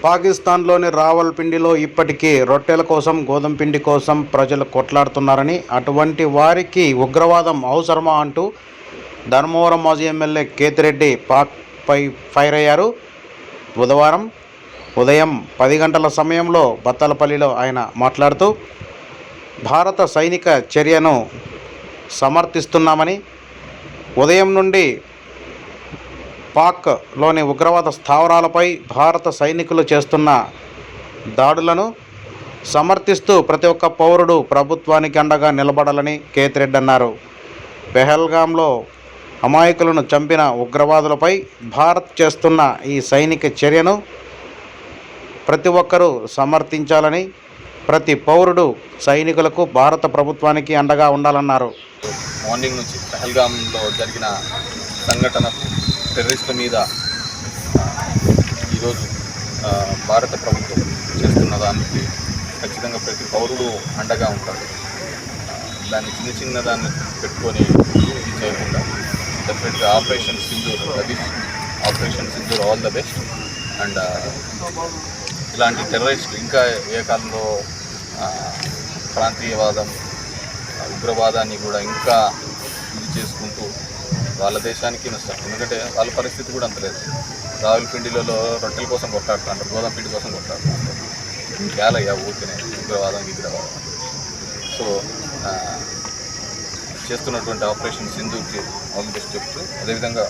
పాకిస్తాన్లోని రావల్పిండిలో ఇప్పటికీ రొట్టెల కోసం, గోధుమ పిండి కోసం ప్రజలు కొట్లాడుతున్నారని, అటువంటి వారికి ఉగ్రవాదం అవసరమా అంటూ ధర్మవరం మాజీ ఎమ్మెల్యే కేతిరెడ్డి పాక్పై ఫైర్ అయ్యారు. బుధవారం ఉదయం 10 గంటల సమయంలో బత్తలపల్లిలో ఆయన మాట్లాడుతూ, భారత సైనిక చర్యను సమర్థిస్తున్నామని, ఉదయం నుండి పాక్లోని ఉగ్రవాద స్థావరాలపై భారత సైనికులు చేస్తున్న దాడులను సమర్థిస్తూ ప్రతి ఒక్క పౌరుడు ప్రభుత్వానికి అండగా నిలబడాలని కేతిరెడ్డి అన్నారు. పెహల్గాంలో అమాయకులను చంపిన ఉగ్రవాదులపై భారత్ చేస్తున్న ఈ సైనిక చర్యను ప్రతి ఒక్కరూ సమర్థించాలని, ప్రతి పౌరుడు సైనికులకు, భారత ప్రభుత్వానికి అండగా ఉండాలన్నారు. మార్నింగ్ నుంచి పెహల్గాంలో జరిగిన సంఘటనకు, టెర్రరిస్టుల మీద ఈరోజు భారత ప్రభుత్వం చేస్తున్న దానికి ఖచ్చితంగా ప్రతి పౌరుడు అండగా ఉంటాడు. దాన్ని చిన్న దాన్ని పెట్టుకొని ఇది చేయకుండా డెఫినెట్గా operation Sindoor all the best. And ఇలాంటి టెర్రరిస్టులు ఇంకా ఏ కాలంలో ప్రాంతీయవాదం, ఉగ్రవాదాన్ని కూడా ఇంకా ఇది చేసుకుంటూ వాళ్ళ దేశానికి నష్టం. ఎందుకంటే వాళ్ళ పరిస్థితి కూడా అంత లేదు. రావులపిండిలో రొట్టెల కోసం కొట్లాడుతుంటారు, గోధుమ పిండి కోసం కొట్లాడుతుంటారు. ఇంకేలయ్యా ఊరికనే ఉగ్రవాదం. సో చేస్తున్నటువంటి ఆపరేషన్ సింధూర్కి ఆల్ ది బెస్ట్ చెప్తూ, అదేవిధంగా